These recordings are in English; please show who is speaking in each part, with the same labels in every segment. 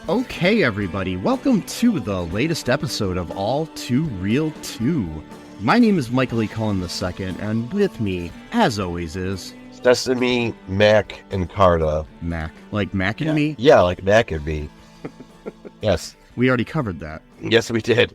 Speaker 1: Okay, everybody, welcome to the latest episode of All2ReelToo. My name is Michael E. Cullen II, and with me, as always, is...
Speaker 2: Sesame, Mack, and Carta.
Speaker 1: Mack. Like Mack and me?
Speaker 2: Yeah, like Mack and me. Yes.
Speaker 1: We already covered that.
Speaker 2: Yes, we did.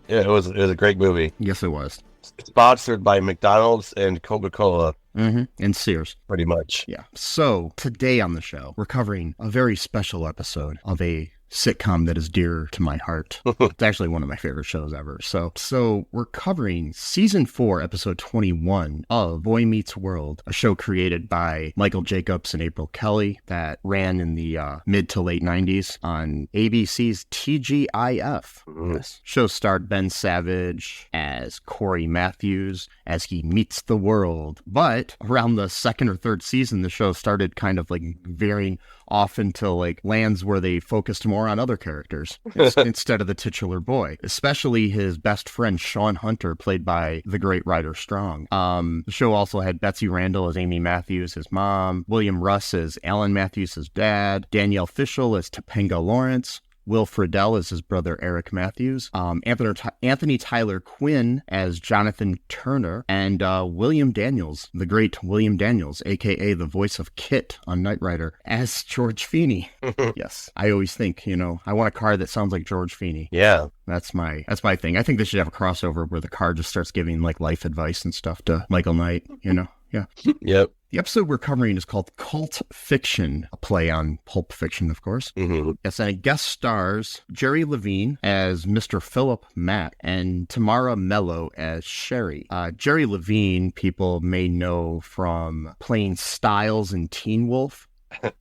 Speaker 2: Yeah, it was a great movie.
Speaker 1: Yes, it was.
Speaker 2: Sponsored by McDonald's and Coca-Cola.
Speaker 1: Mm-hmm. And Sears.
Speaker 2: Pretty much.
Speaker 1: Yeah. So, today on the show, we're covering a very special episode of a sitcom that is dear to my heart. It's actually one of my favorite shows ever. So we're covering season 4, episode 21 of Boy Meets World, a show created by Michael Jacobs and April Kelly that ran in the mid to late 90s on ABC's TGIF. This show starred Ben Savage as Cory Matthews as he meets the world. But around the second or third season, the show started kind of like veering off into like lands where they focused more on other characters instead of the titular boy, especially his best friend Shawn Hunter, played by the great Ryder Strong. The show also had Betsy Randall as Amy Matthews, his mom, William Russ as Alan Matthews, his dad, Danielle Fishel as Topanga Lawrence, Will Friedle as his brother Eric Matthews, Anthony Tyler Quinn as Jonathan Turner, and William Daniels, the great William Daniels, a.k.a. the voice of Kit on Knight Rider, as George Feeny. Yes, I always think, I want a car that sounds like George Feeny.
Speaker 2: Yeah.
Speaker 1: That's my thing. I think they should have a crossover where the car just starts giving like life advice and stuff to Michael Knight, Yeah.
Speaker 2: Yep.
Speaker 1: The episode we're covering is called Cult Fiction, a play on Pulp Fiction, of course.
Speaker 2: Mm-hmm.
Speaker 1: Yes, and it guest stars Jerry Levine as Mr. Philip Mack and Tamara Mello as Sherri. Jerry Levine, people may know from playing Styles in Teen Wolf,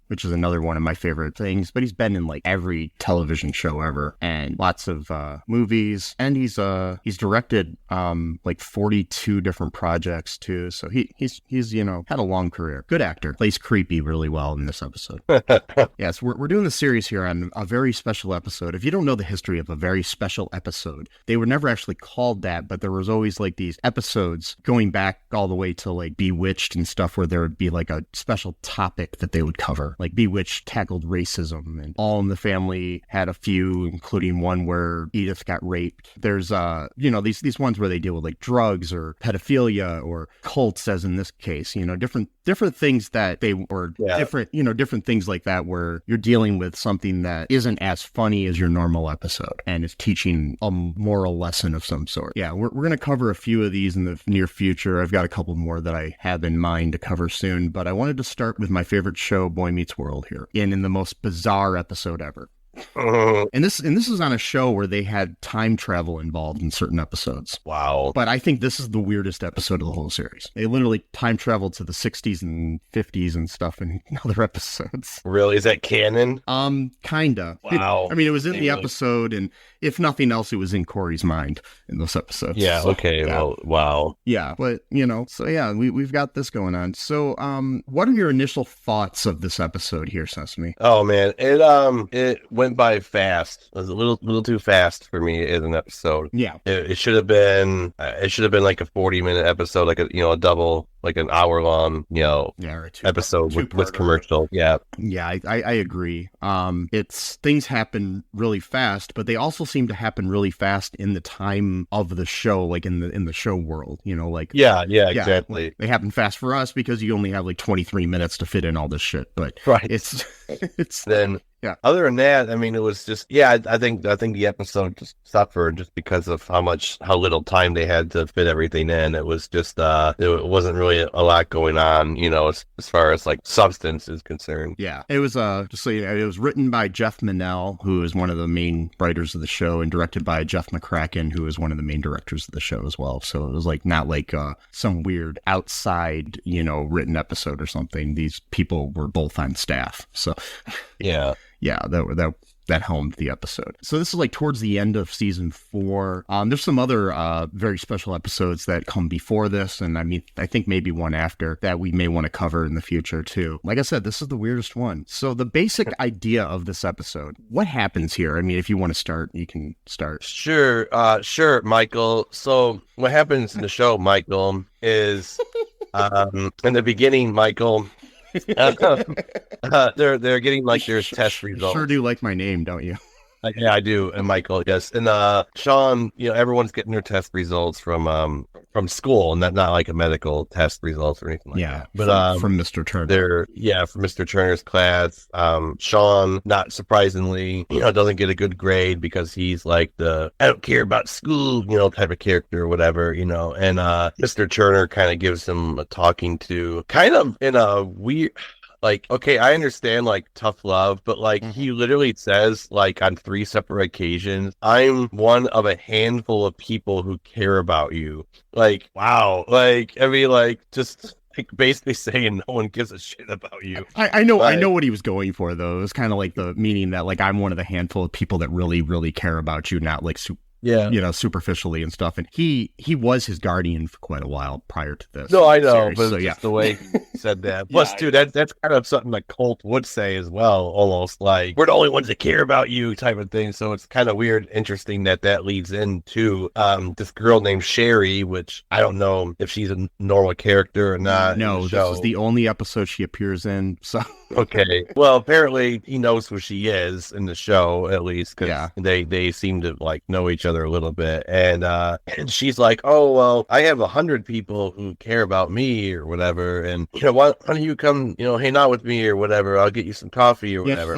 Speaker 1: which is another one of my favorite things, but he's been in like every television show ever and lots of movies, and he's directed like 42 different projects too, so he's had a long career. Good actor. Plays creepy really well in this episode. Yes, we're doing the series here on a very special episode. If you don't know the history of a very special episode, they were never actually called that, but there was always like these episodes going back all the way to like Bewitched and stuff, where there would be like a special topic that they would cover. Like Bewitched tackled racism, and All in the Family had a few, including one where Edith got raped. There's these ones where they deal with like drugs or pedophilia or cults, as in this case, different things that different things like that, where you're dealing with something that isn't as funny as your normal episode and is teaching a moral lesson of some sort. Yeah, we're going to cover a few of these in the near future. I've got a couple more that I have in mind to cover soon, but I wanted to start with my favorite show, Boy Meets World, here, and in the most bizarre episode ever. And this is on a show where they had time travel involved in certain episodes.
Speaker 2: Wow.
Speaker 1: But I think this is the weirdest episode of the whole series. They literally time traveled to the 60s and 50s and stuff in other episodes.
Speaker 2: Really? Is that canon?
Speaker 1: Kinda.
Speaker 2: Wow.
Speaker 1: It was in the episode, and if nothing else, it was in Cory's mind in those episodes.
Speaker 2: Yeah,
Speaker 1: so,
Speaker 2: okay.
Speaker 1: Yeah.
Speaker 2: Well, wow.
Speaker 1: Yeah, but, so yeah, we've got this going on. So, what are your initial thoughts of this episode here, Sesame?
Speaker 2: Oh, man. It went by fast. It was a little too fast for me as an episode.
Speaker 1: Yeah.
Speaker 2: It should have been like a 40-minute episode, like a double, like an hour long, episode with commercial. Yeah.
Speaker 1: Yeah, I agree. It's things happen really fast, but they also seem to happen really fast in the time of the show, like in the show world,
Speaker 2: Yeah, exactly.
Speaker 1: Like, they happen fast for us because you only have like 23 minutes to fit in all this shit, but
Speaker 2: right.
Speaker 1: It's
Speaker 2: then Yeah. Other than that, I mean, it was just, I think the episode just suffered just because of how little time they had to fit everything in. It was just, it wasn't really a lot going on, as far as like substance is concerned.
Speaker 1: Yeah. It was, just so you know, it was written by Jeff Manel, who is one of the main writers of the show, and directed by Jeff McCracken, who is one of the main directors of the show as well. So it was like, not like, some weird outside, written episode or something. These people were both on staff. So
Speaker 2: yeah.
Speaker 1: Yeah, that that helmed the episode. So this is like towards the end of season 4. There's some other very special episodes that come before this, and I think maybe one after that we may want to cover in the future too. Like I said, this is the weirdest one. So the basic idea of this episode, what happens here? I mean, if you want to start, you can start.
Speaker 2: Sure, Michael. So what happens in the show, Michael, is in the beginning, Michael, they're getting like their test results.
Speaker 1: Sure do like my name, don't you?
Speaker 2: Yeah, I do. And Michael, yes. And Shawn, everyone's getting their test results from school, and not like a medical test results or anything like that. But
Speaker 1: from Mr. Turner.
Speaker 2: From Mr. Turner's class. Shawn, not surprisingly, doesn't get a good grade because he's like the I don't care about school, type of character or whatever, and Mr. Turner kind of gives him a talking to, kind of in a weird. Like, okay, I understand, like, tough love, but, like, he literally says, like, on 3 separate occasions, I'm one of a handful of people who care about you. Like, wow. Like, I mean, like, just... like basically saying no one gives a shit about you.
Speaker 1: I know what he was going for, though. It was kind of like the meaning that, like, I'm one of the handful of people that really, really care about you, not like superficially and stuff. And he was his guardian for quite a while prior to this.
Speaker 2: No, I know, series, but it's just the way he said that. Plus, too, that's kind of something that Colt would say as well, almost like, we're the only ones that care about you type of thing. So it's kind of weird, interesting that leads into this girl named Sherri, which I don't know if she's a normal character or not.
Speaker 1: No, this is the only episode she appears in, so...
Speaker 2: Okay. Well, apparently he knows who she is in the show, at least, because they seem to like know each other a little bit. And she's like, oh, well, I have 100 people who care about me or whatever. And, why don't you come, hang out with me or whatever? I'll get you some coffee or whatever.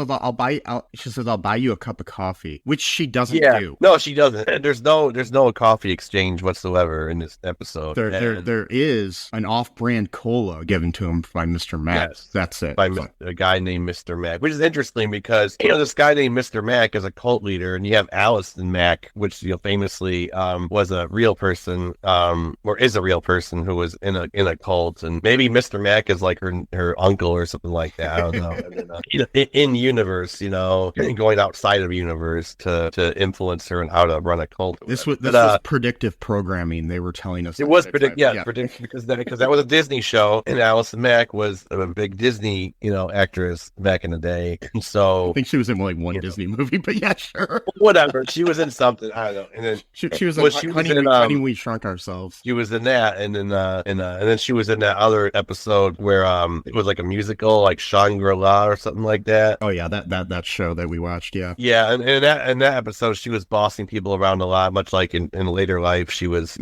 Speaker 1: She says, I'll buy you a cup of coffee, which she doesn't do.
Speaker 2: No, she doesn't. There's no coffee exchange whatsoever in this episode.
Speaker 1: There is an off-brand cola given to him by Mr. Mack. Yes, that's it.
Speaker 2: A guy named Mr. Mack, which is interesting because this guy named Mr. Mack is a cult leader, and you have Allison Mack, which famously was a real person, or is a real person who was in a cult, and maybe Mr. Mack is like her uncle or something like that. I don't know. In universe, going outside of universe to influence her and how to run a cult.
Speaker 1: This was predictive programming. They were telling us
Speaker 2: it was predictive because that was a Disney show, and Allison Mack was a big Disney actress back in the day. So
Speaker 1: I think she was in like one Disney movie, but yeah, sure.
Speaker 2: Whatever. She was in something. I don't know. And then
Speaker 1: she was in Honey, We Shrunk Ourselves.
Speaker 2: She was in that, and then she was in that other episode where it was like a musical, like Shangri-La or something like that.
Speaker 1: Oh yeah, that show that we watched. Yeah.
Speaker 2: Yeah, and in that episode, she was bossing people around a lot, much like in later life, she was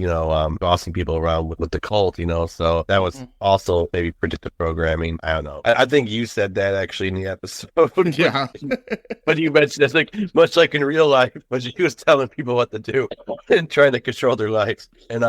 Speaker 2: bossing people around with the cult. So that was also maybe predictive programming. I don't know. I think you said that actually in the episode.
Speaker 1: Yeah.
Speaker 2: But you mentioned it's like much like in real life, but she was telling people what to do and trying to control their lives. And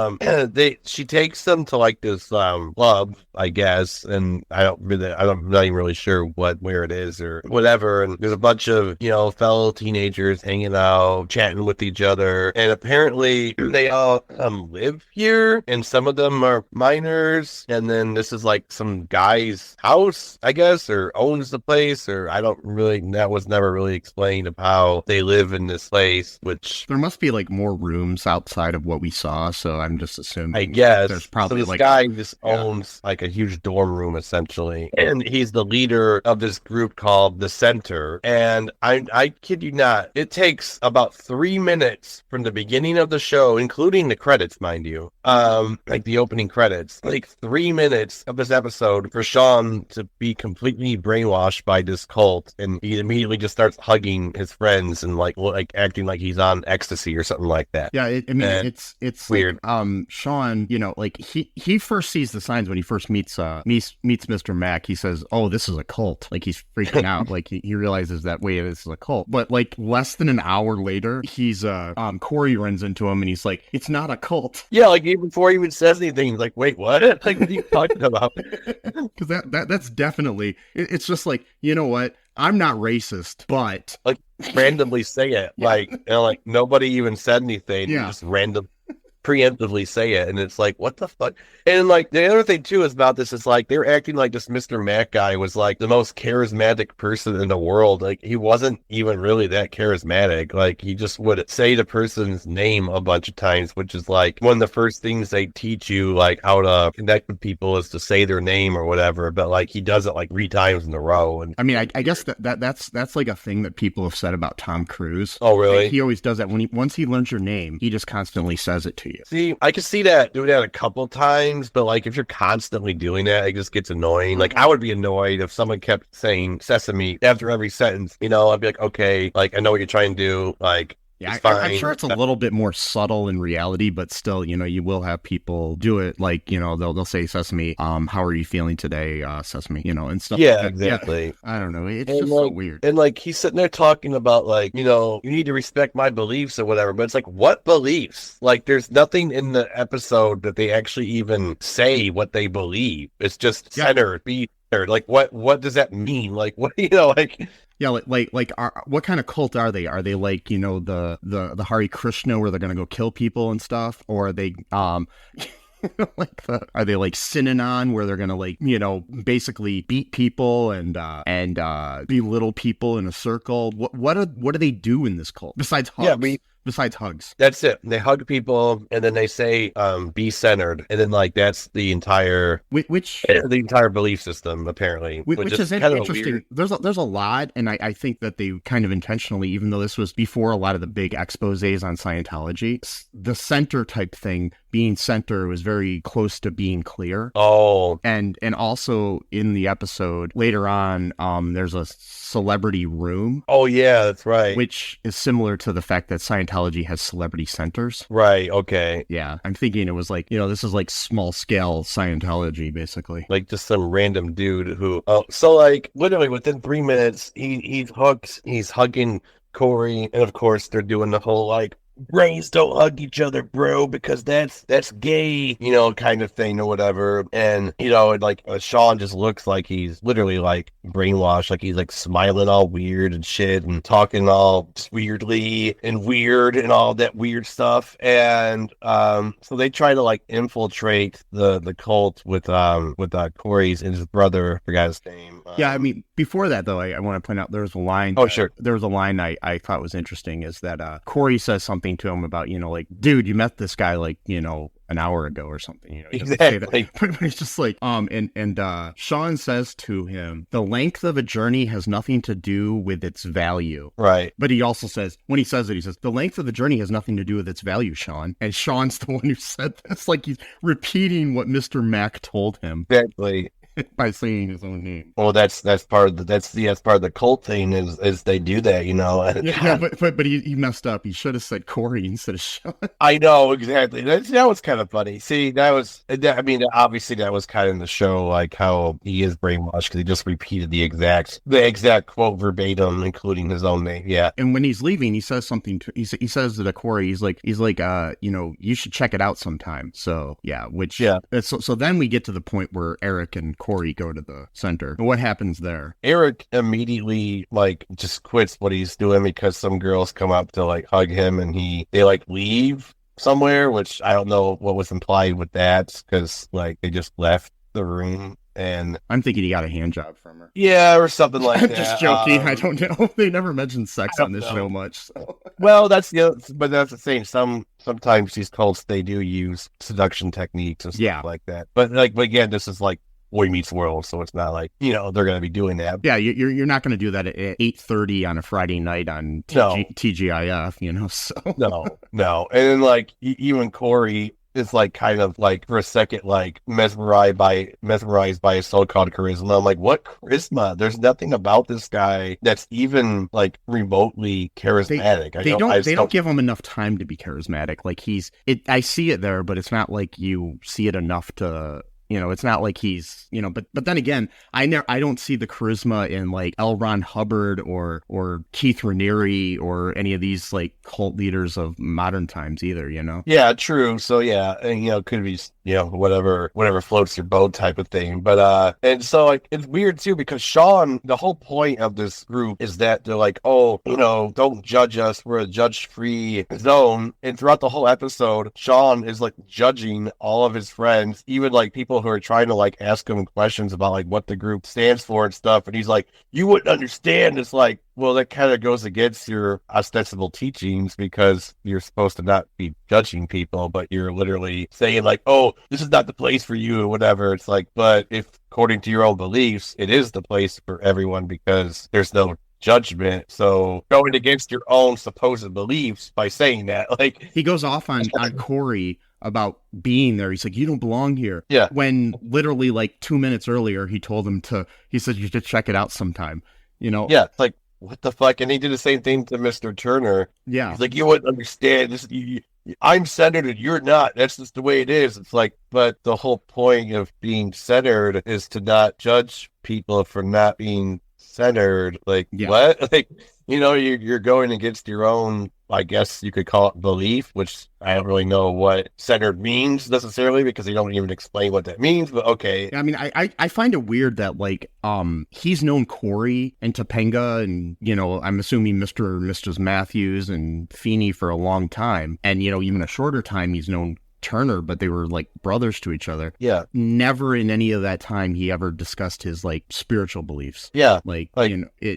Speaker 2: she takes them to like this club, I guess, and I'm not even really sure where it is or whatever. And there's a bunch of fellow teenagers hanging out, chatting with each other, and apparently they all live here, and some of them are minors. And then this is like some guy's house, I guess, or owns the place, or that was never really explained of how they live in this place, which
Speaker 1: there must be like more rooms outside of what we saw, so I'm just assuming,
Speaker 2: I guess,
Speaker 1: there's probably
Speaker 2: this guy just owns like a huge dorm room essentially, and he's the leader of this group called The Centre. And I kid you not, it takes about 3 minutes from the beginning of the show, including the credits, mind you, like the opening credits, like 3 minutes of this episode for Shawn to be completely brainwashed by this cult, and he immediately just starts hugging his friends and like acting like he's on ecstasy or something like that.
Speaker 1: Yeah, it's
Speaker 2: weird.
Speaker 1: Like, Shawn, like he first sees the signs when he first meets Mr. Mack. He says, "Oh, this is a cult." Like he's freaking out. Like he realizes that this is a cult. But like less than an hour later, he's Cory runs into him and he's like, "It's not a cult."
Speaker 2: Yeah, like even before he even says anything, he's like, "Wait, what? Like what are you talking about?"
Speaker 1: Because that's definitely it's just like, you know what? I'm not racist, but
Speaker 2: like randomly say it, like like nobody even said anything.
Speaker 1: Yeah.
Speaker 2: Just random preemptively say it, and it's like, what the fuck? And like the other thing too is about this is like they're acting like this Mr. Mack guy was like the most charismatic person in the world. Like he wasn't even really that charismatic. Like he just would say the person's name a bunch of times, which is like one of the first things they teach you, like how to connect with people is to say their name or whatever. But like he does it like 3 times in a row. And
Speaker 1: I mean, I guess that's like a thing that people have said about Tom Cruise.
Speaker 2: Oh, really?
Speaker 1: Like, he always does that once he learns your name, he just constantly says it to you.
Speaker 2: See, I can see that doing that a couple times, but like if you're constantly doing that, it just gets annoying. Like I would be annoyed if someone kept saying sesame after every sentence. You know, I'd be like, okay, like I know what you're trying to do. Like,
Speaker 1: yeah, I'm sure it's a little bit more subtle in reality, but still, you know, you will have people do it. Like, you know, they'll say Sesame, how are you feeling today, Sesame, you know, and stuff.
Speaker 2: Yeah,
Speaker 1: like that.
Speaker 2: exactly.
Speaker 1: Yeah. I don't know. It's
Speaker 2: and
Speaker 1: just
Speaker 2: like,
Speaker 1: so weird.
Speaker 2: And like he's sitting there talking about like, you know, you need to respect my beliefs or whatever. But it's like, what beliefs? Like there's nothing in the episode that they actually even say what they believe. It's just centered, be centered. Like what does that mean? Like what, you know, like.
Speaker 1: Yeah, what kind of cult are they? Are they like, you know, the Hare Krishna where they're gonna go kill people and stuff, or are they are they like Synanon where they're gonna like, you know, basically beat people and belittle people in a circle? What do they do in this cult besides hugs? Yeah, besides hugs.
Speaker 2: That's it. They hug people and then they say, be centered. And then like, that's the entire belief system, apparently.
Speaker 1: Which is kind interesting. There's a lot. And I think that they kind of intentionally, even though this was before a lot of the big exposés on Scientology, the center type thing, being center was very close to being clear.
Speaker 2: Oh.
Speaker 1: And also in the episode later on, there's a celebrity room.
Speaker 2: Oh yeah, that's right.
Speaker 1: Which is similar to the fact that Scientology has celebrity centers.
Speaker 2: Right, okay.
Speaker 1: Yeah, I'm thinking it was like, you know, this is like small scale Scientology, basically.
Speaker 2: Like just some random dude who, so like literally within 3 minutes, he's hugging Cory, and of course they're doing the whole like, bros don't hug each other, bro, because that's gay, you know, kind of thing or whatever. And, you know, like Shawn just looks like he's literally like brainwashed, like he's like smiling all weird and shit and talking all weirdly and weird and all that weird stuff. And so they try to like infiltrate the cult with Cory's and his brother, I forgot his name.
Speaker 1: Yeah, I mean, before that though, I want to point out there was a line.
Speaker 2: Oh, sure.
Speaker 1: There was a line I thought was interesting, is that Cory says something to him about, you know, like, dude, you met this guy like, you know, an hour ago or something, you know.
Speaker 2: Exactly.
Speaker 1: But it's just like, and Shawn says to him, the length of a journey has nothing to do with its value.
Speaker 2: Right.
Speaker 1: But he also says, when he says it, he says, the length of the journey has nothing to do with its value, Shawn. And Shawn's the one who said this, like he's repeating what Mr. Mack told him.
Speaker 2: Exactly.
Speaker 1: By saying his own name.
Speaker 2: Well, that's part of the cult thing is they do that, you know.
Speaker 1: Yeah, but he messed up. He should have said Cory instead of Shawn.
Speaker 2: I know, exactly. That was kind of funny. See, I mean, obviously that was kind of in the show, like how he is brainwashed because he just repeated the exact quote verbatim, including his own name. Yeah.
Speaker 1: And when he's leaving, he says something to, he says to Cory, he's like, you know, you should check it out sometime. So yeah, so then we get to the point where Eric and Cory go to the center. What happens there?
Speaker 2: Eric immediately like just quits what he's doing because some girls come up to like hug him and they like leave somewhere, which I don't know what was implied with that, because like they just left the room. And
Speaker 1: I'm thinking he got a hand job from her.
Speaker 2: Yeah, or something like that.
Speaker 1: I'm just joking. I don't know. They never mentioned sex on this show much. So.
Speaker 2: Well, but that's the thing. Sometimes these cults, they do use seduction techniques and stuff like that. But again, this is like Boy Meets World, so it's not like, you know, they're going to be doing that.
Speaker 1: Yeah, you're not going to do that at 8:30 on a Friday night on TGIF, you know. So no. And then like even Cory is like kind of like for a second like mesmerized by his so-called charisma. I'm like, what charisma? There's nothing about this guy that's even like remotely charismatic. They don't give him enough time to be charismatic. Like I see it there, but it's not like you see it enough to it's not like he's, but then again, I don't see the charisma in like L. Ron Hubbard or Keith Raniere or any of these like cult leaders of modern times either,
Speaker 2: Yeah, true. So yeah, and could be, whatever floats your boat type of thing. But and so like it's weird too because Shawn, the whole point of this group is that they're like, oh, don't judge us. We're a judge-free zone. And throughout the whole episode, Shawn is like judging all of his friends, even like people who are trying to like ask him questions about like what the group stands for and stuff. And he's like, you wouldn't understand. It's like, well, that kind of goes against your ostensible teachings because you're supposed to not be judging people, but you're literally saying like, oh, this is not the place for you or whatever. It's like, but if according to your own beliefs, it is the place for everyone because there's no judgment. So going against your own supposed beliefs by saying that, like
Speaker 1: he goes off on Cory about being there. He's like, you don't belong here.
Speaker 2: Yeah.
Speaker 1: When literally like 2 minutes earlier, he told him he said, you should check it out sometime,
Speaker 2: Yeah. It's like, what the fuck? And he did the same thing to Mr. Turner.
Speaker 1: Yeah.
Speaker 2: He's like, you wouldn't understand this. I'm centered and you're not. That's just the way it is. It's like, but the whole point of being centered is to not judge people for not being centered. Like, what? Like, you're going against your own, I guess you could call it belief, which I don't really know what centered means necessarily because they don't even explain what that means, but okay.
Speaker 1: I mean, I find it weird that like, he's known Cory and Topanga and, I'm assuming Mr. and Mrs. Matthews and Feeny for a long time. And, even a shorter time, he's known Turner, but they were like brothers to each other.
Speaker 2: Yeah.
Speaker 1: Never in any of that time he ever discussed his like spiritual beliefs.
Speaker 2: Yeah.
Speaker 1: Like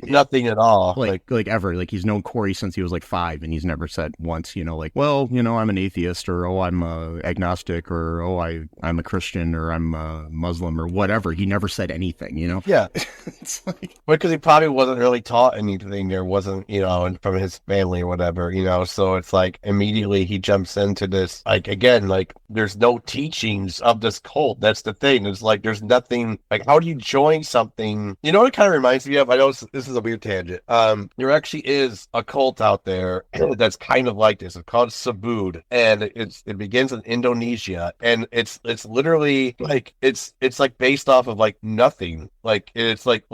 Speaker 2: nothing at all.
Speaker 1: Like ever. Like he's known Cory since he was like 5 and he's never said once, like, well, I'm an atheist or, oh, I'm a agnostic or, oh, I'm a Christian or I'm a Muslim or whatever. He never said anything,
Speaker 2: Yeah.
Speaker 1: It's like,
Speaker 2: because he probably wasn't really taught anything. There wasn't, from his family or whatever, so it's like immediately he jumps into this, like, again, like there's no teachings of this cult. That's the thing. It's like there's nothing. Like, how do you join something? You know what it kind of reminds me of? I know this is a weird tangent. There actually is a cult out there that's kind of like this. It's called Subud, and it begins in Indonesia, and it's literally like it's like based off of like nothing. Like it's like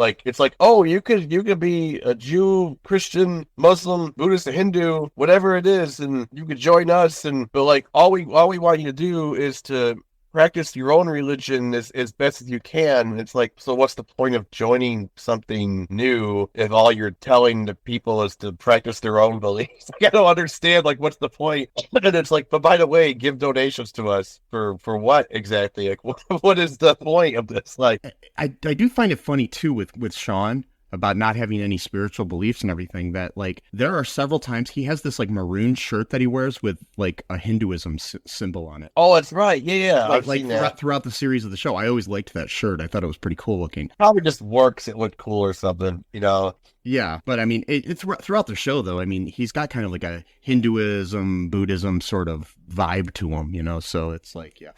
Speaker 2: oh, you could be a Jew, Christian, Muslim, Buddhist, Hindu, whatever it is, and you could join us. But like all we want you to do is to practice your own religion as best as you can. It's like, so what's the point of joining something new if all you're telling the people is to practice their own beliefs? Like, I don't understand, like, what's the point? And it's like, but by the way, give donations to us for what exactly? Like, what is the point of this? Like,
Speaker 1: I do find it funny too with Shawn about not having any spiritual beliefs and everything, that like there are several times he has this like maroon shirt that he wears with like a Hinduism symbol on it.
Speaker 2: Oh, that's right. Yeah.
Speaker 1: Like throughout the series of the show, I always liked that shirt. I thought it was pretty cool looking.
Speaker 2: Probably just works. It looked cool or something,
Speaker 1: Yeah, but I mean, it's throughout the show though. I mean, he's got kind of like a Hinduism, Buddhism sort of vibe to him, so it's like, yeah.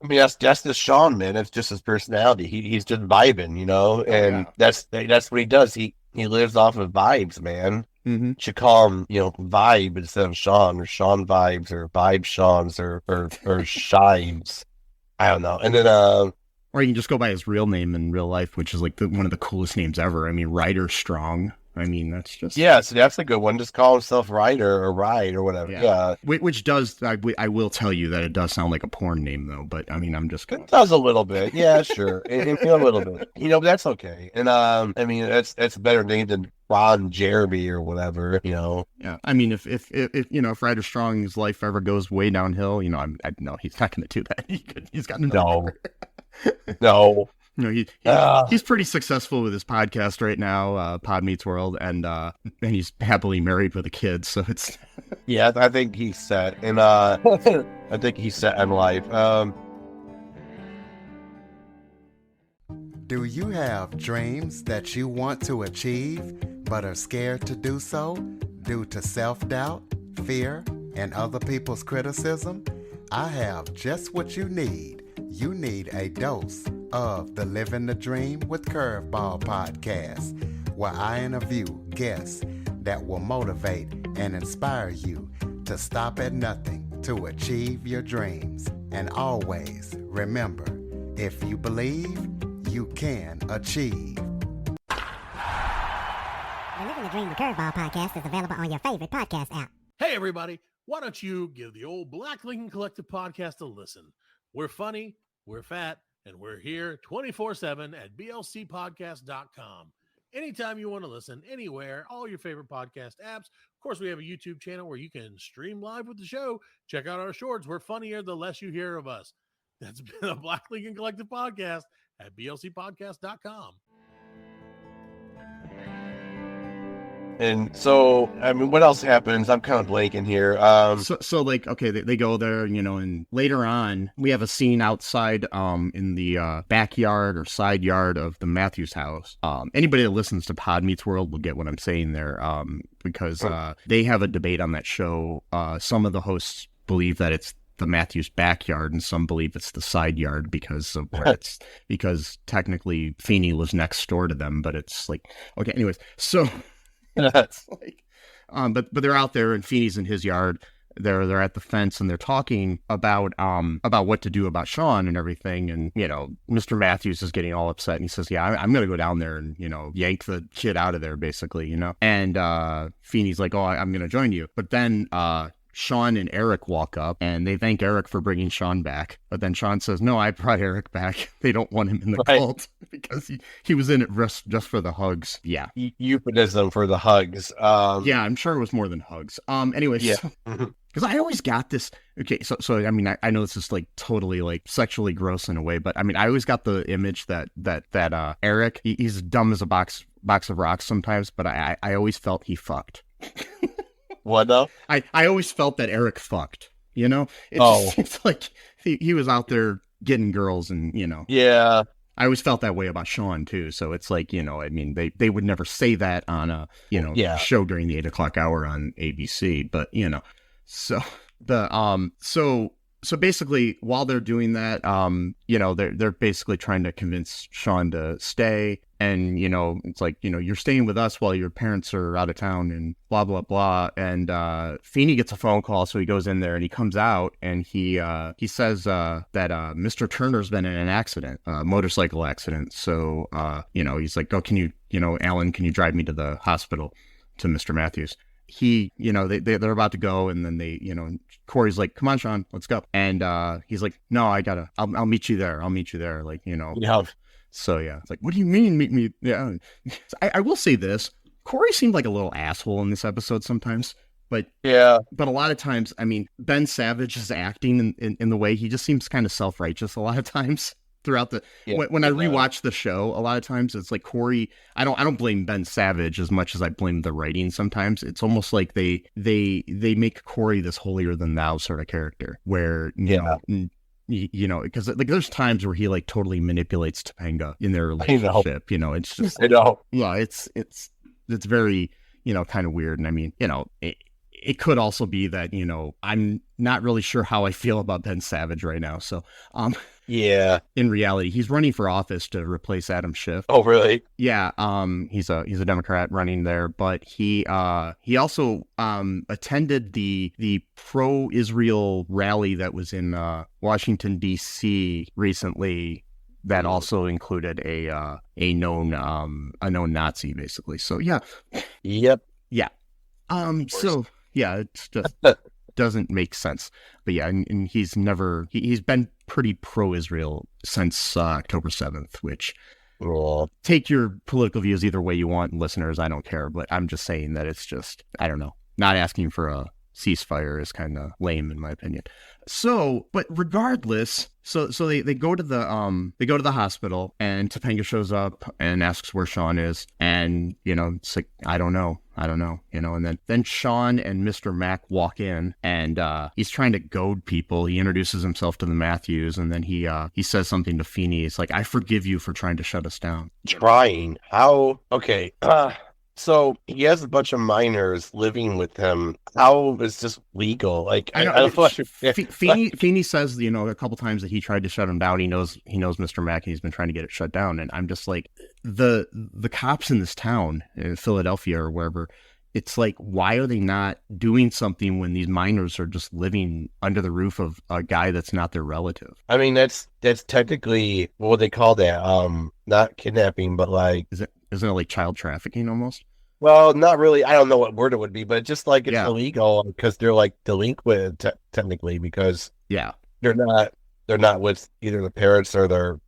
Speaker 2: I mean, that's just Shawn, man. It's just his personality. He's just vibing, and that's what he does. He lives off of vibes, man.
Speaker 1: Mm-hmm.
Speaker 2: You should call him, Vibe instead of Shawn, or Shawn Vibes, or Vibe Shawns, or Shives. I don't know. And then,
Speaker 1: or you can just go by his real name in real life, which is like one of the coolest names ever. I mean, Ryder Strong. I mean, that's just...
Speaker 2: Yeah, so that's a good one. Just call himself Ryder or Ride or whatever. Yeah.
Speaker 1: Which does, I will tell you that it does sound like a porn name, though. But, I mean, I'm just...
Speaker 2: It does a little bit. Yeah, sure. It a little bit. But that's okay. And, I mean, that's a better name than Ron Jeremy or whatever, Yeah.
Speaker 1: I mean, if Ryder Strong's life ever goes way downhill, no, he's not going to do that. He's got
Speaker 2: no. No.
Speaker 1: He's pretty successful with his podcast right now, Pod Meets World, and he's happily married with a kid, so it's...
Speaker 2: Yeah, I think he's set, and I think he's set in life.
Speaker 3: Do you have dreams that you want to achieve, but are scared to do so due to self-doubt, fear, and other people's criticism? I have just what you need. You need a dose of the Living the Dream with Curveball podcast, where I interview guests that will motivate and inspire you to stop at nothing to achieve your dreams. And always remember, If you believe, you can achieve.
Speaker 4: The Living the Dream with Curveball podcast is available on your favorite podcast app.
Speaker 5: Hey, everybody. Why don't you give the old Black Lincoln Collective podcast a listen? We're funny, we're fat, and we're here 24/7 at blcpodcast.com. Anytime you want to listen, anywhere, all your favorite podcast apps. Of course, we have a YouTube channel where you can stream live with the show. Check out our shorts. We're funnier the less you hear of us. That's been a Black Lincoln Collective podcast at blcpodcast.com.
Speaker 2: And so, I mean, what else happens? I'm kind of blanking here.
Speaker 1: So like, okay, they go there, you know, and later on, we have a scene outside in the backyard or side yard of the Matthews house. Anybody that listens to Pod Meets World will get what I'm saying there, because they have a debate on that show. Some of the hosts believe that it's the Matthews backyard, and some believe it's the side yard because of where it's, because technically Feeny lives next door to them, but it's like, okay, anyways, so... It's like, but they're out there and Feeny's in his yard. They're at the fence and they're talking about what to do about Shawn and everything. And, you know, Mr. Matthews is getting all upset and he says, yeah, I'm going to go down there and, you know, yank the kid out of there, basically, you know. And Feeny's like, oh, I'm going to join you. But then Shawn and Eric walk up and they thank Eric for bringing Shawn back. But then Shawn says, no, I brought Eric back. They don't want him in the cult because he was in it just for the hugs. Yeah.
Speaker 2: Euphemism for the hugs.
Speaker 1: Yeah, I'm sure it was more than hugs. Anyways.
Speaker 2: Yeah.
Speaker 1: Because I always got this. Okay, so I mean, I know this is like totally like sexually gross in a way, but I mean, I always got the image that Eric, he's dumb as a box of rocks sometimes, but I always felt he fucked.
Speaker 2: What though?
Speaker 1: I always felt that Eric fucked, you know? It's like he was out there getting girls and, you know.
Speaker 2: Yeah.
Speaker 1: I always felt that way about Shawn too. So it's like, you know, I mean, they would never say that on a, you know, show during the 8 o'clock hour on ABC, but you know, so so basically while they're doing that, you know, they're basically trying to convince Shawn to stay. And, you know, it's like, you know, you're staying with us while your parents are out of town and blah, blah, blah. And Feeny gets a phone call. So he goes in there and he comes out and he says that Mr. Turner's been in an accident, a motorcycle accident. So, you know, he's like, oh, can you, you know, Alan, can you drive me to the hospital to Mr. Matthews? He, you know, they're about to go. And then they, you know, Cory's like, come on, Shawn, let's go. And he's like, no, I'll meet you there. I'll meet you there. Like, you know.
Speaker 2: Yeah.
Speaker 1: So, yeah, it's like, what do you mean meet me? Yeah. I will say this. Cory seemed like a little asshole in this episode sometimes. But yeah, but a lot of times, I mean, Ben Savage's acting in the way he just seems kind of self-righteous a lot of times throughout the when I rewatch the show. A lot of times it's like Cory. I don't blame Ben Savage as much as I blame the writing. Sometimes it's almost like they make Cory this holier than thou sort of character where you know, because like there's times where he like totally manipulates Topanga in their relationship. You know, it's just it's very, you know, kind of weird. And I mean, you know, it could also be that, you know, I'm not really sure how I feel about Ben Savage right now. So, yeah, in reality, he's running for office to replace Adam Schiff.
Speaker 2: Oh, really?
Speaker 1: Yeah. He's a Democrat running there, but he also attended the pro-Israel rally that was in Washington D.C. recently. That also included a known Nazi, basically. So yeah.
Speaker 2: Yep.
Speaker 1: Yeah. So yeah, it's just doesn't make sense. But yeah, and he's been pretty pro-Israel since October 7th, which take your political views either way you want, listeners. I don't care, but I'm just saying that it's just, I don't know, not asking for a ceasefire is kind of lame in my opinion. So, but regardless, so they go to the hospital and Topanga shows up and asks where Shawn is, and you know, it's like I don't know, you know, and then Shawn and Mr. Mack walk in and he's trying to goad people. He introduces himself to the Matthews and then he says something to Feeny. It's like, I forgive you for trying to shut us down.
Speaker 2: Trying? How? Okay. So he has a bunch of minors living with him. How is this legal? Like, I don't know.
Speaker 1: Feeny says, you know, a couple times that he tried to shut him down. He knows Mr. Mack and he's been trying to get it shut down. And I'm just like, the cops in this town, in Philadelphia or wherever, it's like, why are they not doing something when these minors are just living under the roof of a guy that's not their relative?
Speaker 2: I mean, that's technically, what would they call that? Not kidnapping, but like,
Speaker 1: Isn't it like child trafficking almost?
Speaker 2: well, not really. I don't know what word it would be, but just like it's
Speaker 1: Yeah.
Speaker 2: illegal because they're like delinquent technically, because
Speaker 1: Yeah.
Speaker 2: they're not with either the parents or their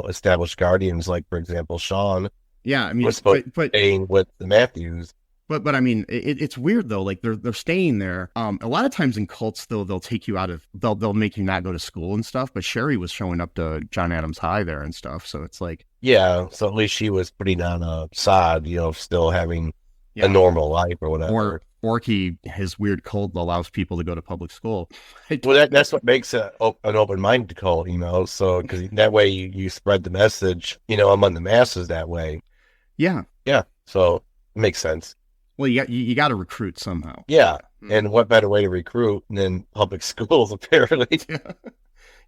Speaker 2: established guardians. Like, for example, Shawn
Speaker 1: Yeah, I mean,
Speaker 2: was supposed to
Speaker 1: but
Speaker 2: be staying with the Matthews.
Speaker 1: But I mean, it's weird though. Like they're staying there. A lot of times in cults though, they'll take you out of they'll make you not go to school and stuff. But Sherri was showing up to John Adams High there and stuff. So it's like,
Speaker 2: Yeah, so at least she was putting on a sod, still having
Speaker 1: yeah.
Speaker 2: a normal life or whatever.
Speaker 1: Or his weird cult allows people to go to public school.
Speaker 2: Well, that's what makes an open-minded cult, so because that way you spread the message, among the masses that way.
Speaker 1: Yeah.
Speaker 2: Yeah, so it makes sense.
Speaker 1: Well, you got to recruit somehow.
Speaker 2: Yeah, and what better way to recruit than public schools, apparently.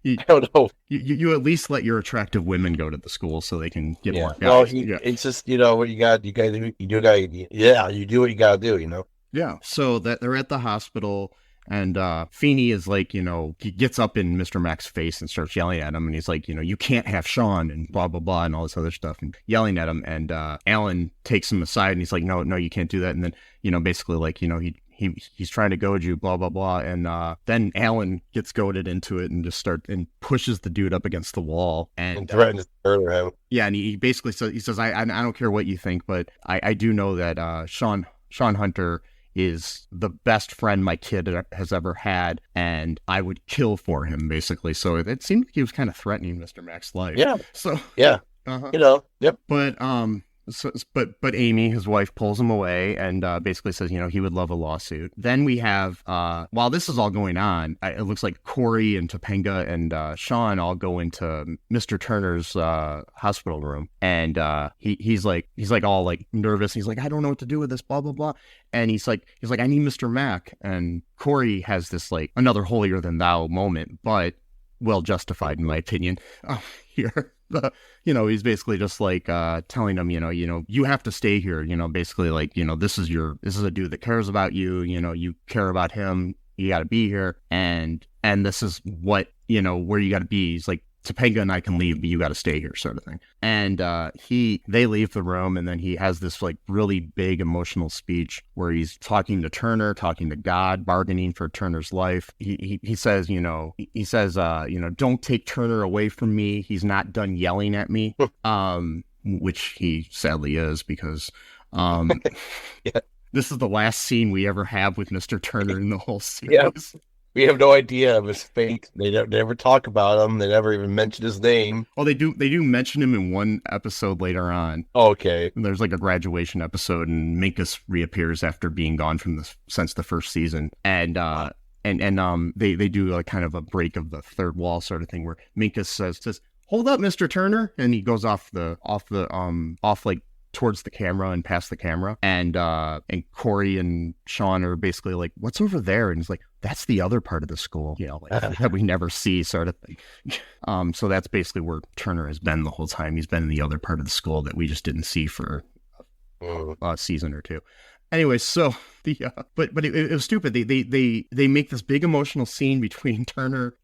Speaker 1: I
Speaker 2: don't know.
Speaker 1: You at least let your attractive women go to the school so they can get more
Speaker 2: Well,
Speaker 1: guys.
Speaker 2: it's just, what you got to do. You do what you got to do,
Speaker 1: Yeah. So that they're at the hospital, and Feeny is like, he gets up in Mr. Mack's face and starts yelling at him, and he's like, you can't have Shawn and blah blah blah and all this other stuff, and yelling at him. And Alan takes him aside and he's like, no, you can't do that. And then basically like he's trying to goad you, blah blah blah. And then Alan gets goaded into it and just pushes the dude up against the wall and
Speaker 2: threatens to murder him.
Speaker 1: Yeah, and he basically says, I don't care what you think, but I do know that Shawn Hunter is the best friend my kid has ever had, and I would kill for him, basically. So it seemed like he was kind of threatening Mr. Mack's life.
Speaker 2: Yeah.
Speaker 1: So
Speaker 2: yeah. Yep.
Speaker 1: But Amy, his wife, pulls him away and basically says, he would love a lawsuit. Then we have, while this is all going on, it looks like Cory and Topanga and Shawn all go into Mr. Turner's hospital room, and he's like all like nervous. He's like, I don't know what to do with this, blah blah blah. And he's like, I need Mr. Mack. And Cory has this like another holier than thou moment, but well justified in my opinion. Here. He's basically just like telling him, you have to stay here, basically like, this is a dude that cares about you, you care about him, you got to be here, and this is what, where you got to be. He's like, Topanga and I can leave, but you got to stay here, sort of thing. And they leave the room, and then he has this like really big emotional speech where he's talking to Turner, talking to God, bargaining for Turner's life. He says, don't take Turner away from me. He's not done yelling at me, which he sadly is, because
Speaker 2: yeah.
Speaker 1: This is the last scene we ever have with Mr. Turner in the whole series.
Speaker 2: Yeah. We have no idea of his fate. They never talk about him. They never even mention his name.
Speaker 1: Oh, they do mention him in one episode later on.
Speaker 2: Okay.
Speaker 1: There's like a graduation episode, and Minkus reappears after being gone since the first season. And they do a kind of a break of the third wall sort of thing where Minkus says, "Hold up, Mr. Turner," and he goes off like towards the camera and past the camera, and Cory and Shawn are basically like, "What's over there?" And he's like, "That's the other part of the school, that we never see," sort of thing. So that's basically where Turner has been the whole time. He's been in the other part of the school that we just didn't see for a season or two. Anyway, so but it was stupid. They make this big emotional scene between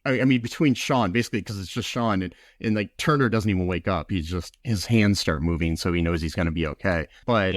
Speaker 1: between Shawn, basically, because it's just Shawn, and like Turner doesn't even wake up. He's just, his hands start moving, so he knows he's going to be okay. But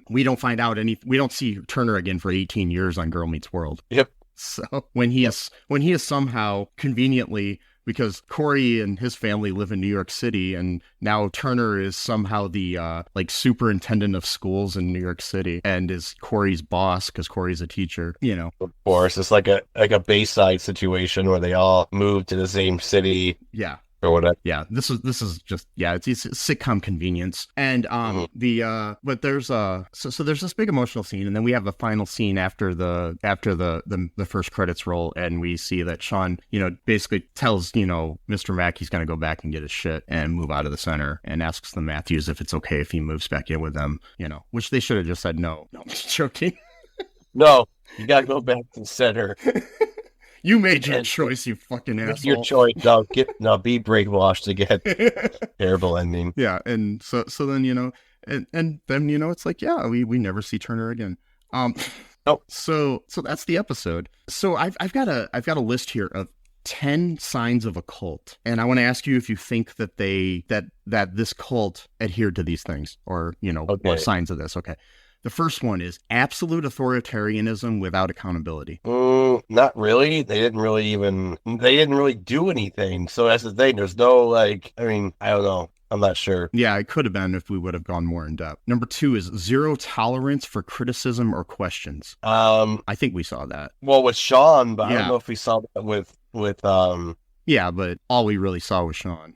Speaker 1: we don't find out we don't see Turner again for 18 years on Girl Meets World.
Speaker 2: Yep.
Speaker 1: So when he is somehow conveniently, because Cory and his family live in New York City, and now Turner is somehow the like superintendent of schools in New York City, and is Cory's boss because Cory's a teacher.
Speaker 2: Of course, it's like a Bayside situation where they all move to the same city.
Speaker 1: Yeah.
Speaker 2: Or whatever.
Speaker 1: Yeah, this is just, it's sitcom convenience. And but there's so there's this big emotional scene, and then we have a final scene after the first credits roll, and we see that Shawn, basically tells, Mr. Mack he's gonna go back and get his shit and move out of the center, and asks the Matthews if it's okay if he moves back in with them, which they should have just said no. No, I'm just joking.
Speaker 2: No, you gotta go back to the center.
Speaker 1: You made your choice, you fucking asshole.
Speaker 2: Your choice. Now be brainwashed again. Terrible ending.
Speaker 1: Yeah, and so then, And then, you know, it's like, yeah, we never see Turner again.
Speaker 2: Nope.
Speaker 1: So that's the episode. So I've got a list here of 10 signs of a cult, and I want to ask you if you think that that this cult adhered to these things, or, you know,
Speaker 2: Okay.
Speaker 1: or signs of this. Okay. The first one is absolute authoritarianism without accountability.
Speaker 2: Not really. They didn't really do anything. So that's the thing. There's no, like, I mean, I don't know. I'm not sure.
Speaker 1: Yeah, it could have been if we would have gone more in depth. Number 2 is zero tolerance for criticism or questions. I think we saw that.
Speaker 2: Well, with Shawn, but I
Speaker 1: Yeah.
Speaker 2: don't know if we saw that with
Speaker 1: Yeah, but all we really saw was Shawn.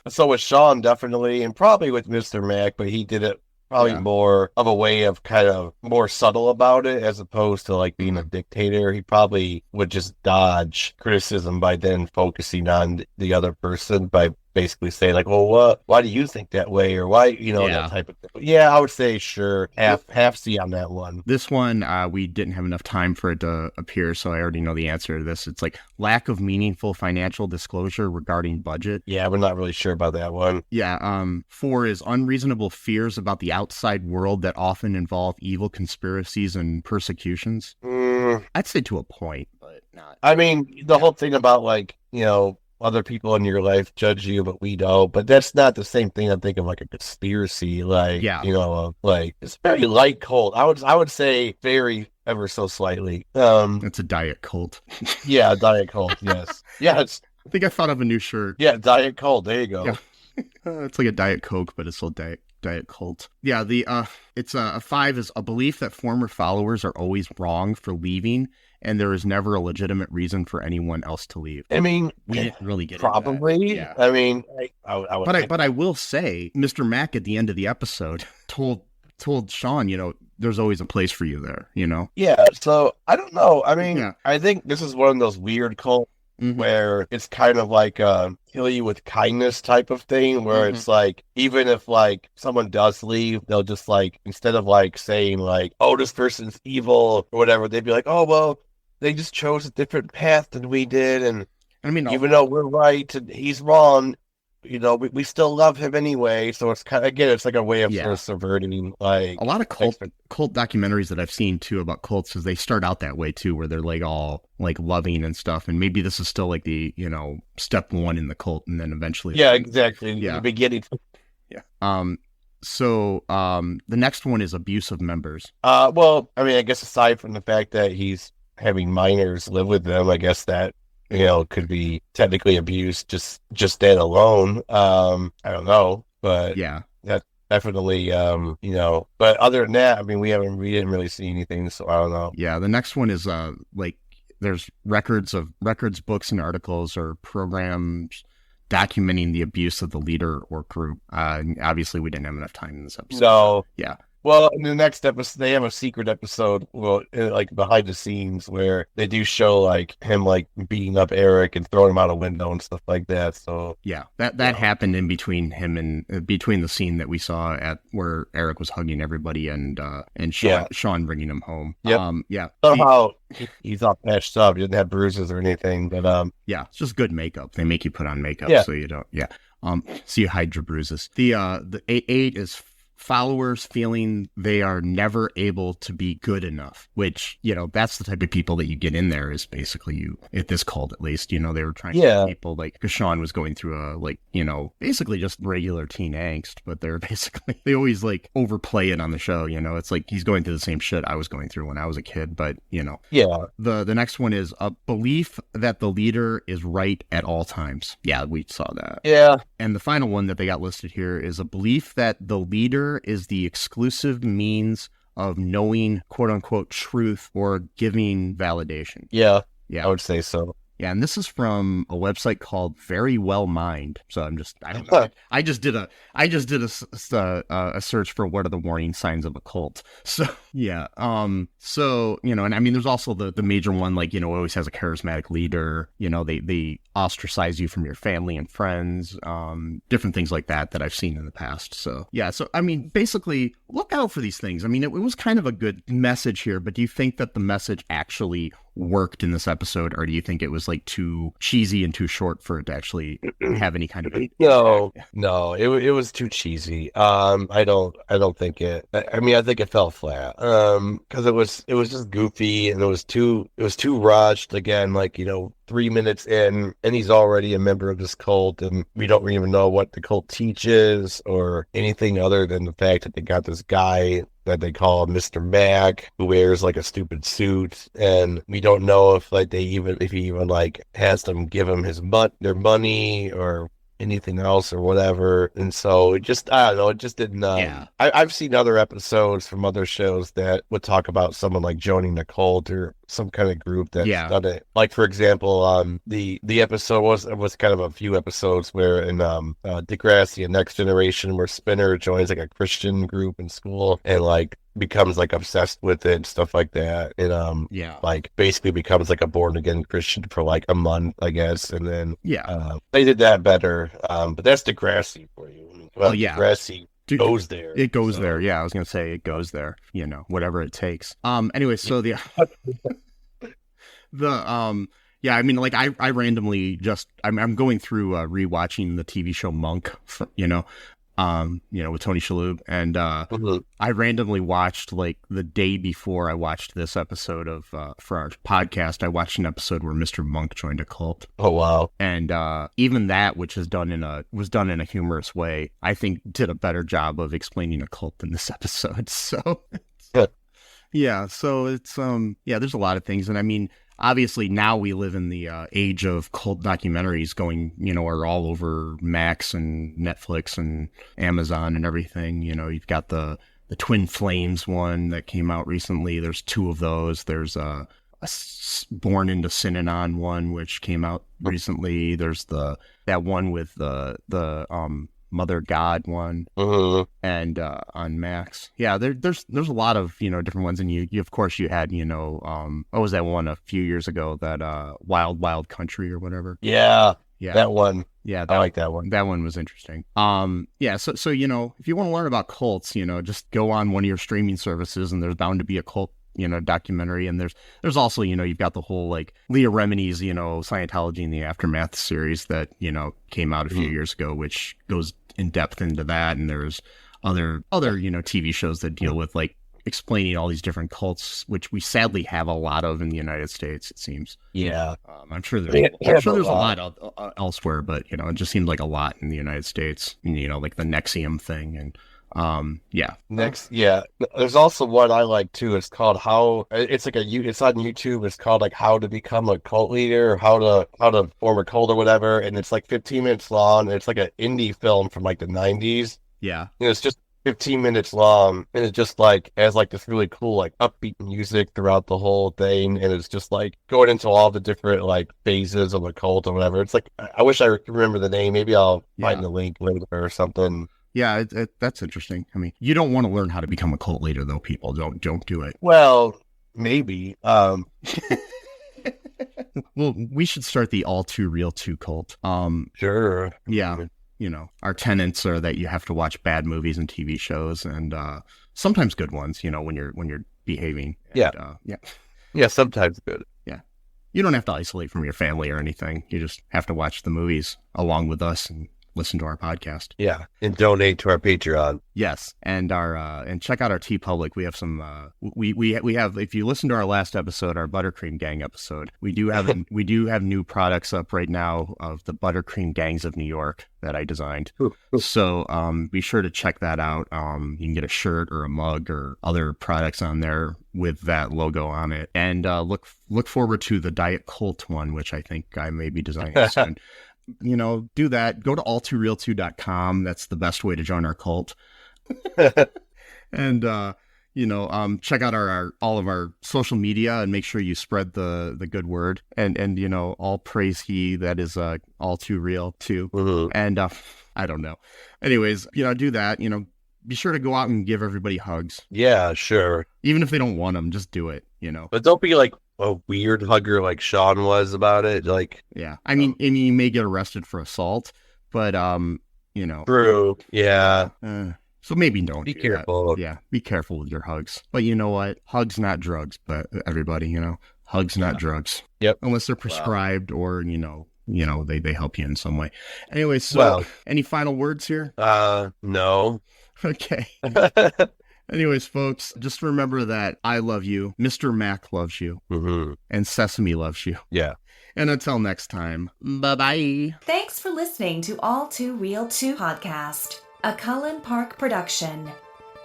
Speaker 2: So with Shawn, definitely, and probably with Mr. Mack, but he did it probably
Speaker 1: Yeah.
Speaker 2: more of a way of kind of more subtle about it, as opposed to like being a dictator. He probably would just dodge criticism by then focusing on the other person by basically saying like, well, why do you think that way? Or why, you know,
Speaker 1: Yeah.
Speaker 2: that type of thing. Yeah, I would say sure, half C on that one.
Speaker 1: This one, we didn't have enough time for it to appear, so I already know the answer to this. It's like lack of meaningful financial disclosure regarding budget.
Speaker 2: Yeah, we're not really sure about that one.
Speaker 1: Yeah. 4 is unreasonable fears about the outside world that often involve evil conspiracies and persecutions. I'd say to a point, but not.
Speaker 2: I mean, the whole thing about like, you know, other people in your life judge you, but we don't. But that's not the same thing. I think of like a conspiracy, like,
Speaker 1: Yeah.
Speaker 2: you know, like it's very light cult. I would say very ever so slightly.
Speaker 1: It's a diet cult.
Speaker 2: Yeah, diet cult. Yes. Yeah,
Speaker 1: I think I thought of a new shirt.
Speaker 2: diet cult. There you go.
Speaker 1: Yeah. It's like a Diet Coke, but it's still diet cult. Yeah, it's a 5 is a belief that former followers are always wrong for leaving, and there is never a legitimate reason for anyone else to leave.
Speaker 2: I mean,
Speaker 1: We didn't really get into that.
Speaker 2: probably.
Speaker 1: Yeah.
Speaker 2: I mean, I would.
Speaker 1: But I will say, Mr. Mack at the end of the episode told Shawn, you know, there's always a place for you there, you know?
Speaker 2: Yeah. So I don't know. I mean,
Speaker 1: Yeah.
Speaker 2: I think this is one of those weird cults
Speaker 1: Mhm.
Speaker 2: where it's kind of like a kill you with kindness type of thing, where
Speaker 1: Mhm.
Speaker 2: it's like, even if like someone does leave, they'll just like, instead of like saying like, oh, this person's evil or whatever, they'd be like, oh, well, they just chose a different path than we did. And
Speaker 1: I mean,
Speaker 2: even though we're right and he's wrong, you know, we still love him anyway. So it's kind of, again, it's like a way of
Speaker 1: Yeah.
Speaker 2: sort of subverting like
Speaker 1: a lot of cult documentaries that I've seen too about cults is they start out that way too, where they're like all like loving and stuff, and maybe this is still like the, you know, step 1 in the cult, and then eventually
Speaker 2: yeah, exactly.
Speaker 1: Yeah.
Speaker 2: In the beginning.
Speaker 1: So the next one is abuse of members.
Speaker 2: Well, I mean, I guess aside from the fact that he's having minors live with them, I guess that, you know, could be technically abuse just that alone. I don't know, but
Speaker 1: Yeah.
Speaker 2: that definitely, you know, but other than that, I mean, we didn't really see anything, so I don't know.
Speaker 1: Yeah, the next one is like there's records, books, and articles or programs documenting the abuse of the leader or group. Obviously, we didn't have enough time in this episode.
Speaker 2: So,
Speaker 1: Yeah.
Speaker 2: well, in the next episode, they have a secret episode, well, like behind the scenes, where they do show like him like beating up Eric and throwing him out a window and stuff like that. So
Speaker 1: Yeah, that happened in between him and between the scene that we saw at where Eric was hugging everybody and Shawn bringing him home.
Speaker 2: Yep.
Speaker 1: Yeah.
Speaker 2: somehow he's all patched up. He didn't have bruises or anything, but
Speaker 1: Yeah, it's just good makeup. They make you put on makeup
Speaker 2: Yeah.
Speaker 1: so you don't. Yeah. So you hide your bruises. The 8 is followers feeling they are never able to be good enough, which, you know, that's the type of people that you get in there is basically you, at this cult at least, you know, they were trying to get people like, because Shawn was going through a, like, you know, basically just regular teen angst, but they're basically, they always like overplay it on the show, you know, it's like he's going through the same shit I was going through when I was a kid, but, you know.
Speaker 2: yeah.
Speaker 1: The next one is a belief that the leader is right at all times. Yeah, we saw that.
Speaker 2: Yeah.
Speaker 1: And the final one that they got listed here is a belief that the leader is the exclusive means of knowing quote unquote truth or giving validation.
Speaker 2: Yeah. I
Speaker 1: Yeah.
Speaker 2: would say so.
Speaker 1: Yeah. And this is from a website called Very Well Mind. So I don't know. I just did a search for what are the warning signs of a cult. So yeah. So, you know, and I mean, there's also the major one, like, you know, always has a charismatic leader, you know, they ostracize you from your family and friends, different things like that I've seen in the past. So yeah. So, I mean, basically look out for these things. I mean, it was kind of a good message here, but do you think that the message actually worked in this episode, or do you think it was like too cheesy and too short for it to actually have any kind of
Speaker 2: No, it was too cheesy. I don't think it. I mean, I think it fell flat. Because it was just goofy, and it was too rushed. Again, like, 3 minutes in, and he's already a member of this cult, and we don't even know what the cult teaches or anything other than the fact that they got this guy that they call Mr. Mack, who wears like a stupid suit, and we don't know if he even like has them give him their money or anything else or whatever. And so it just, I don't know, it just didn't. I've seen other episodes from other shows that would talk about someone like joining the cult or some kind of group that's done it. Like, for example, the episode was kind of a few episodes where in Degrassi and Next Generation, where Spinner joins like a Christian group in school and like becomes like obsessed with it and stuff like that, and like basically becomes like a born again Christian for like a month, I guess, and then they did that better. But that's Degrassi for you. Well, Degrassi goes there.
Speaker 1: It goes there. Yeah, I was gonna say it goes there. Whatever it takes. Anyway, so I mean, like I randomly I'm going through rewatching the TV show Monk, with Tony Shalhoub, and I randomly watched, like, the day before I watched this episode of for our podcast, I watched an episode where Mr. Monk joined a cult.
Speaker 2: Oh wow!
Speaker 1: And even that, which was done in a humorous way, I think did a better job of explaining a cult than this episode. So yeah, so it's there's a lot of things, and I mean, obviously now we live in the age of cult documentaries going, are all over Max and Netflix and Amazon and everything. You've got the Twin Flames one that came out recently. There's 2 of those. There's a Born into Sin and On one, which came out recently. There's that one with the Mother God one, and on Max. Yeah, there's a lot of different ones, and you of course you had what was that one a few years ago, that Wild Wild Country or whatever.
Speaker 2: Yeah, that one.
Speaker 1: Yeah,
Speaker 2: I like that one.
Speaker 1: That one was interesting. So if you want to learn about cults, just go on one of your streaming services, and there's bound to be a cult documentary. And there's also you've got the whole like Leah Remini's Scientology and the Aftermath series that came out a few years ago, which goes in depth into that. And there's other TV shows that deal with like explaining all these different cults, which we sadly have a lot of in the United States, it seems. I'm sure there's a lot elsewhere, but it just seems like a lot in the United States, like the Nexium thing. And
Speaker 2: there's also one I like too. It's called it's on YouTube. It's called like How to Become a Cult Leader, or how to form a cult or whatever, and it's like 15 minutes long. It's like an indie film from like the 90s.
Speaker 1: And
Speaker 2: it's just 15 minutes long, and it just like has like this really cool like upbeat music throughout the whole thing, and it's just like going into all the different like phases of a cult or whatever. It's like, I wish I could remember the name. Maybe I'll find the link later or something.
Speaker 1: Yeah, that's interesting. I mean, you don't want to learn how to become a cult leader, though. People don't do it.
Speaker 2: Well, maybe.
Speaker 1: Well, we should start the All2ReelToo cult.
Speaker 2: Sure.
Speaker 1: Yeah. Our tenets are that you have to watch bad movies and TV shows, and sometimes good ones. When you're behaving. And,
Speaker 2: yeah, sometimes good.
Speaker 1: Yeah. You don't have to isolate from your family or anything. You just have to watch the movies along with us and listen to our podcast.
Speaker 2: Yeah, and donate to our Patreon.
Speaker 1: Yes, and and check out our TeePublic. We have some we have, if you listen to our last episode, our Buttercream Gang episode, we do have new products up right now of the Buttercream Gangs of New York that I designed. So be sure to check that out. You can get a shirt or a mug or other products on there with that logo on it, and look forward to the Diet Colt one, which I think I may be designing soon. Do that. Go to all2reeltoo.com. That's the best way to join our cult. And check out all of our social media, and make sure you spread the good word. And all praise he that is all too real too. And I don't know. Anyways, do that. Be sure to go out and give everybody hugs.
Speaker 2: Yeah, sure.
Speaker 1: Even if they don't want them, just do it.
Speaker 2: But don't be like a weird hugger like Shawn was about it. Like,
Speaker 1: yeah, I mean, you may get arrested for assault, but
Speaker 2: True. Yeah.
Speaker 1: So maybe don't
Speaker 2: Be
Speaker 1: do
Speaker 2: careful.
Speaker 1: that. Yeah, be careful with your hugs. But you know what? Hugs, not drugs. But everybody, hugs, not drugs.
Speaker 2: Yep.
Speaker 1: Unless they're prescribed or, they help you in some way. Anyway, so any final words here?
Speaker 2: No.
Speaker 1: Okay. Anyways, folks, just remember that I love you, Mr. Mack loves you, and Sesame loves you.
Speaker 2: Yeah.
Speaker 1: And until next time, bye-bye.
Speaker 6: Thanks for listening to All2ReelToo podcast, a Cullen Park production.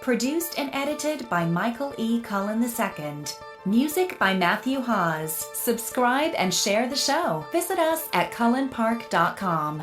Speaker 6: Produced and edited by Michael E. Cullen II. Music by Matthew Hawes. Subscribe and share the show. Visit us at cullenpark.com.